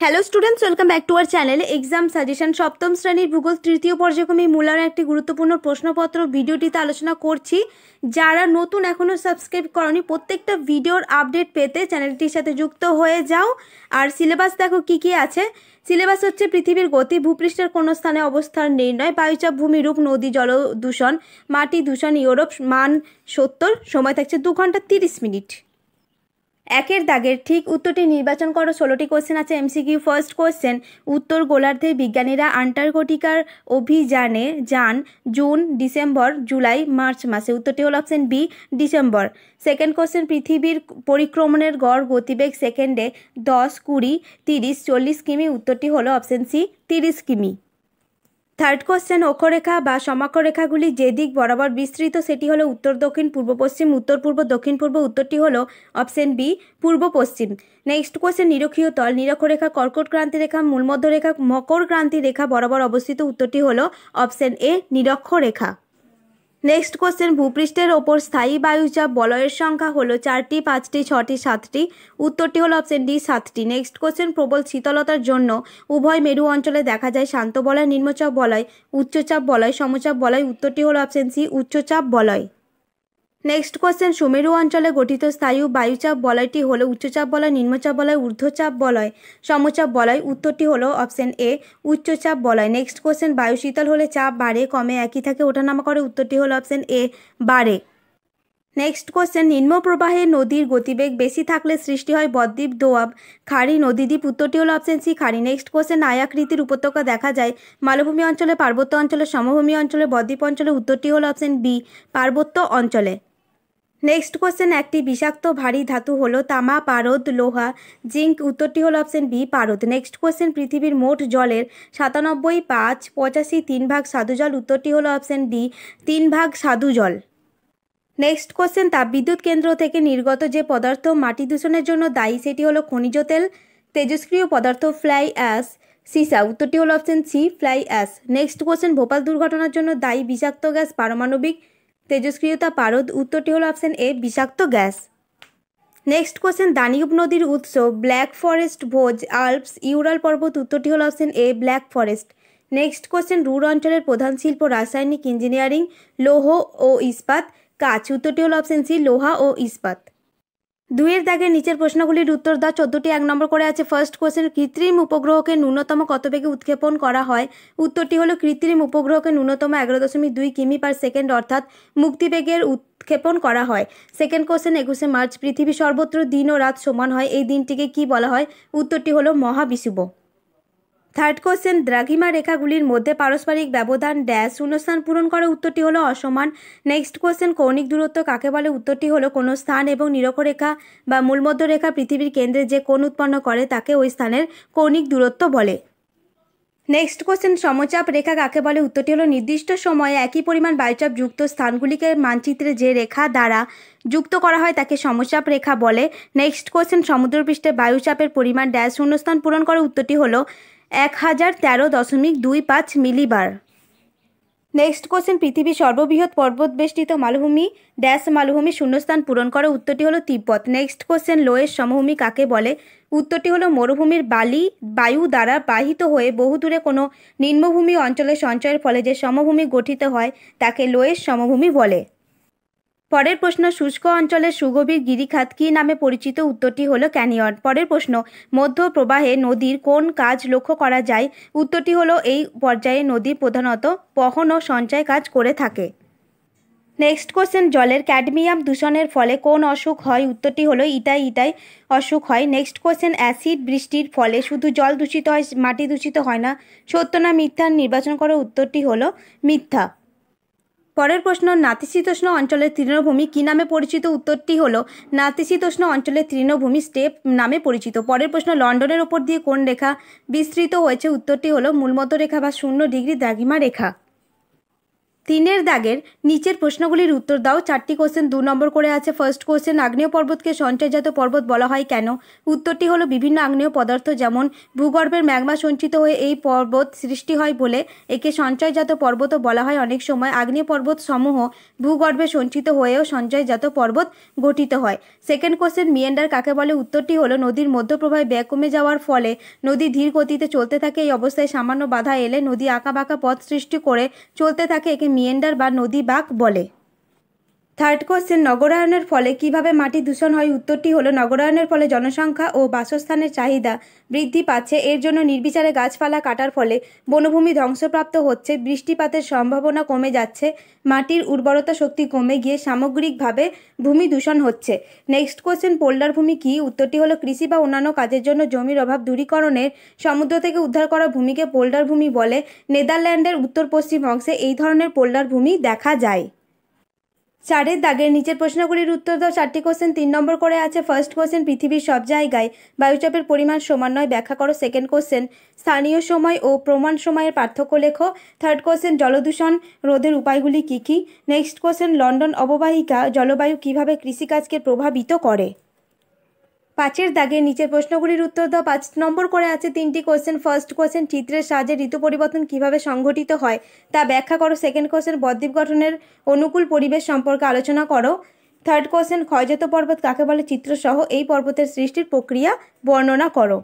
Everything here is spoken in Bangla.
Hello students, welcome back to our channel exam suggestion. সপ্তম শ্রেণীর ভূগোল তৃতীয় পর্যায়ক্রমে মূল্যায়নের একটি গুরুত্বপূর্ণ প্রশ্নপত্র ভিডিওটিতে আলোচনা করছি। যারা নতুন এখনও সাবস্ক্রাইব করনি, প্রত্যেকটা ভিডিওর আপডেট পেতে চ্যানেলটির সাথে যুক্ত হয়ে যাও। আর সিলেবাস দেখো কি কি আছে। সিলেবাস হচ্ছে পৃথিবীর গতি, ভূপৃষ্ঠের কোন স্থানে অবস্থান নির্ণয়, বায়ুচাপ, ভূমিরূপ, নদী জল দূষণ, মাটি দূষণ, ইউরোপ, মান 70। সময় থাকছে 2 ঘন্টা 30 মিনিট। একের দাগের ঠিক উত্তরটি নির্বাচন করো। 16টি কোশ্চেন আছে এমসিকিউ। ফার্স্ট কোশ্চেন, উত্তর গোলার্ধে বিজ্ঞানীরা আন্টার্কটিকার অভিযানে যান জুন, ডিসেম্বর, জুলাই, মার্চ মাসে। উত্তরটি হল option B, December. Second question, পৃথিবীর পরিক্রমণের গড় গতিবেগ সেকেন্ডে 10, 20, 30, 40 কিমি। উত্তরটি হল অপশন সি, 30 কিমি। থার্ড কোশ্চেন, অক্ষরেখা বা সমাক্ষরেখাগুলি যে দিক বরাবর বিস্তৃত সেটি হলো উত্তর দক্ষিণ, পূর্ব পশ্চিম, উত্তর পূর্ব, দক্ষিণ পূর্ব। উত্তরটি হলো অপশন বি, পূর্ব পশ্চিম। নেক্সট কোশ্চেন, নিরক্ষীয় তল, নিরক্ষরেখা, কর্কট ক্রান্তি রেখা, মূলমধ্যরেখা, মকর ক্রান্তি রেখা বরাবর অবস্থিত। উত্তরটি হলো অপশন এ, নিরক্ষরেখা। নেক্সট কোশ্চেন, ভূপৃষ্ঠের ওপর স্থায়ী বায়ুচাপ বলয়ের সংখ্যা হলো 4টি, 5টি, 6টি, 7টি। উত্তরটি হলো অপশন ডি, 7টি। নেক্সট কোশ্চেন, প্রবল শীতলতার জন্য উভয় মেরু অঞ্চলে দেখা যায় শান্ত বলয়, নিম্নচাপ বলয়, উচ্চচাপ বলয়, সমচাপ বলয়। উত্তরটি হলো অপশন সি, উচ্চচাপ বলয়। নেক্সট কোশ্চেন, সুমেরু অঞ্চলে গঠিত স্থায়ী বায়ুচাপ বলয়টি হলো উচ্চচাপ বলয়, নিম্নচাপ বলয়, ঊর্ধ্বচাপ বলয়, সমচাপ বলয়। উত্তরটি হলো অপশন এ, উচ্চচাপ বলয়। নেক্সট কোশ্চেন, বায়ু শীতল হলে চাপ বাড়ে, কমে, একই থাকে, ওঠানামা করে। উত্তরটি হলো অপশন এ, বাড়ে। নেক্সট কোশ্চেন, নিম্ন প্রবাহে নদীর গতিবেগ বেশি থাকলে সৃষ্টি হয় বদ্বীপ, দোয়াব, খাড়ি, নদীদ্বীপ। উত্তরটি হলো অপশন সি, খাড়ি। নেক্সট কোশ্চেন, আয়াকৃতির উপত্যকা দেখা যায় মালভূমি অঞ্চলে, পার্বত্য অঞ্চলে, সমভূমি অঞ্চলে, বদ্বীপ অঞ্চলে। উত্তরটি হলো অপশন বি, পার্বত্য অঞ্চলে। নেক্সট কোশ্চেন, একটি বিষাক্ত ভারী ধাতু হলো তামা, পারদ, লোহা, জিঙ্ক। উত্তরটি হলো অপশন বি, পারদ। নেক্সট কোশ্চেন, পৃথিবীর মোট জলের 97, 5, 85, 3 ভাগ সাধু জল। উত্তরটি হলো অপশন ডি, 3 ভাগ সাধু জল। নেক্সট কোশ্চেন, তাপবিদ্যুৎ কেন্দ্র থেকে নির্গত যে পদার্থ মাটি দূষণের জন্য দায়ী সেটি হলো খনিজ তেল, তেজস্ক্রিয় পদার্থ, ফ্লাই অ্যাশ, সীসা। উত্তরটি হলো option C, fly ash. Next question, Bhopal দুর্ঘটনার জন্য দায়ী বিষাক্ত গ্যাস, পারমাণবিক তেজস্ক্রিয়তা, পারদ। উত্তরটি হলো অপশন এ, বিষাক্ত গ্যাস। নেক্সট কোশ্চেন, দানিউব নদীর উৎস Black Forest, Vosges, Alps, Ural পর্বত। উত্তরটি হলো option A, Black Forest. Next question, Ruhr অঞ্চলের প্রধান শিল্প রাসায়নিক, ইঞ্জিনিয়ারিং, লৌহ ও ইস্পাত, কাচ। উত্তরটি হলো অপশন সি, লোহা ও ইস্পাত। দুইয়ের দাগের নিচের প্রশ্নগুলির উত্তর দাও। 14টি 1 নম্বর করে আছে। ফার্স্ট কোশ্চেন, কৃত্রিম উপগ্রহকে ন্যূনতম কত বেগে উৎক্ষেপণ করা হয়? উত্তরটি হলো কৃত্রিম উপগ্রহকে ন্যূনতম 11.2 কিমি পার সেকেন্ড অর্থাৎ মুক্তিবেগের উৎক্ষেপণ করা হয়। সেকেন্ড কোশ্চেন, 21শে মার্চ পৃথিবী সর্বত্র দিন ও রাত সমান হয়, এই দিনটিকে কি বলা হয়? উত্তরটি হলো মহাবিষুব। থার্ড কোশ্চেন, দ্রাঘিমা রেখাগুলির মধ্যে পারস্পরিক ব্যবধান ড্যাশ শূন্যস্থান পূরণ করে। উত্তরটি হলো অসমান। নেক্সট কোশ্চেন, কৌণিক দূরত্ব কাকে বলে? উত্তরটি হলো কোনো স্থান এবং নিরক্ষরেখা বা মূলমধ্যরেখা পৃথিবীর কেন্দ্রে যে কোণ উৎপন্ন করে তাকে ওই স্থানের কৌণিক দূরত্ব বলে। নেক্সট কোশ্চেন, সমচাপ রেখা কাকে বলে? উত্তরটি হলো নির্দিষ্ট সময়ে একই পরিমাণ বায়ুচাপ যুক্ত স্থানগুলিকে মানচিত্রে যে রেখা দ্বারা যুক্ত করা হয় তাকে সমচাপ রেখা বলে। নেক্সট কোশ্চেন, সমুদ্রপৃষ্ঠে বায়ুচাপের পরিমাণ ড্যাশ শূন্যস্থান পূরণ করে। উত্তরটি হলো 1013.25 মিলিবার। নেক্সট কোশ্চেন, পৃথিবীর সর্ববৃহৎ পর্বত বেষ্টিত মালভূমি ড্যাশ মালভূমি শূন্যস্থান পূরণ করে। উত্তরটি হলো তিব্বত। নেক্সট কোশ্চেন, লোয়ের সমভূমি কাকে বলে? উত্তরটি হলো মরুভূমির বালি বায়ু দ্বারা বাহিত হয়ে বহুদূরে কোনো নিম্নভূমি অঞ্চলে সঞ্চয়ের ফলে যে সমভূমি গঠিত হয় তাকে লোয়ের সমভূমি বলে। পরের প্রশ্ন, শুষ্ক অঞ্চলের সুগভীর গিরিখাত কী নামে পরিচিত? উত্তরটি হলো ক্যানিয়ন। পরের প্রশ্ন, মধ্য প্রবাহে নদীর কোন কাজ লক্ষ্য করা যায়? উত্তরটি হলো এই পর্যায়ে নদী প্রধানত বহন ও সঞ্চয় কাজ করে থাকে। নেক্সট কোশ্চেন, জলের ক্যাডমিয়াম দূষণের ফলে কোন অসুখ হয়? উত্তরটি হলো ইটাই অসুখ হয়। নেক্সট কোশ্চেন, অ্যাসিড বৃষ্টির ফলে শুধু জল দূষিত হয়, মাটি দূষিত হয় না, সত্য না মিথ্যা নির্বাচন করো। উত্তরটি হলো মিথ্যা। পরের প্রশ্ন, নাতিশীতোষ্ণ অঞ্চলের তৃণভূমি কী নামে পরিচিত? উত্তরটি হলো নাতিশীতোষ্ণ অঞ্চলের তৃণভূমি স্টেপ নামে পরিচিত। পরের প্রশ্ন, লন্ডনের ওপর দিয়ে কোন রেখা বিস্তৃত হয়েছে? উত্তরটি হলো মূলমধ্যরেখা বা 0 ডিগ্রি দ্রাঘিমা রেখা। তিনের দাগের নিচের প্রশ্নগুলির উত্তর দাও। 4টি কোশ্চেন 2 নম্বর করে আছে। ফার্স্ট কোশ্চেন, আগ্নেয় পর্বতকে সঞ্চয়জাত পর্বত বলা হয় কেন? উত্তরটি হলো বিভিন্ন আগ্নেয় পদার্থ যেমন ভূগর্ভের ম্যাগমা সঞ্চিত হয়ে এই পর্বত সৃষ্টি হয় বলে একে সঞ্চয়জাত পর্বতও বলা হয়। অনেক সময় আগ্নেয় পর্বত সমূহ ভূগর্ভে সঞ্চিত হয়েও সঞ্চয়জাত পর্বত গঠিত হয়। সেকেন্ড কোশ্চেন, মিয়েন্ডার কাকে বলে? উত্তরটি হলো নদীর মধ্যপ্রবাহে বেগ কমে যাওয়ার ফলে নদী ধীর গতিতে চলতে থাকে। এই অবস্থায় সামান্য বাধা এলে নদী আঁকাবাঁকা পথ সৃষ্টি করে চলতে থাকে, একে মিয়েন্ডার বা নদী বাঁক বলে। থার্ড কোশ্চেন, নগরায়নের ফলে কিভাবে মাটি দূষণ হয়? উত্তরটি হলো নগরায়নের ফলে জনসংখ্যা ও বাসস্থানের চাহিদা বৃদ্ধি পাচ্ছে। এর জন্য নির্বিচারে গাছপালা কাটার ফলে বনভূমি ধ্বংসপ্রাপ্ত হচ্ছে, বৃষ্টিপাতের সম্ভাবনা কমে যাচ্ছে, মাটির উর্বরতা শক্তি কমে গিয়ে সামগ্রিকভাবে ভূমি দূষণ হচ্ছে। নেক্সট কোশ্চেন, পোল্ডার ভূমি কি? উত্তরটি হলো কৃষি বা অন্যান্য কাজের জন্য জমির অভাব দূরীকরণের সমুদ্র থেকে উদ্ধার করা ভূমিকে পোল্ডার ভূমি বলে। নেদারল্যান্ডের উত্তর পশ্চিম অংশে এই ধরনের পোল্ডার ভূমি দেখা যায়। 4এর দাগের নিচের প্রশ্নগুলির উত্তর দাও। 4টি কোশ্চেন 3 নম্বর করে আছে। ফার্স্ট কোশ্চেন, পৃথিবীর সব জায়গায় বায়ুচাপের পরিমাণ সমান নয়, ব্যাখ্যা করো। সেকেন্ড কোশ্চেন, স্থানীয় সময় ও প্রমাণ সময়ের পার্থক্য লেখো। থার্ড কোশ্চেন, জলদূষণ রোধের উপায়গুলি কী কী? নেক্সট কোশ্চেন, লন্ডন অববাহিকা জলবায়ু কিভাবে কৃষিকাজকে প্রভাবিত করে? 5এর দাগের নিচের প্রশ্নগুলির উত্তর দাও। 5 নম্বর করে আছে 3টি কোশ্চেন। ফার্স্ট কোশ্চেন, চিত্রের সাহায্যে ঋতু পরিবর্তন কিভাবে সংঘটিত হয় তা ব্যাখ্যা করো। সেকেন্ড কোশ্চেন, বদ্বীপ গঠনের অনুকূল পরিবেশ সম্পর্কে আলোচনা করো। থার্ড কোশ্চেন, ক্ষয়জাত পর্বত কাকে বলে চিত্রসহ এই পর্বতের সৃষ্টির প্রক্রিয়া বর্ণনা করো।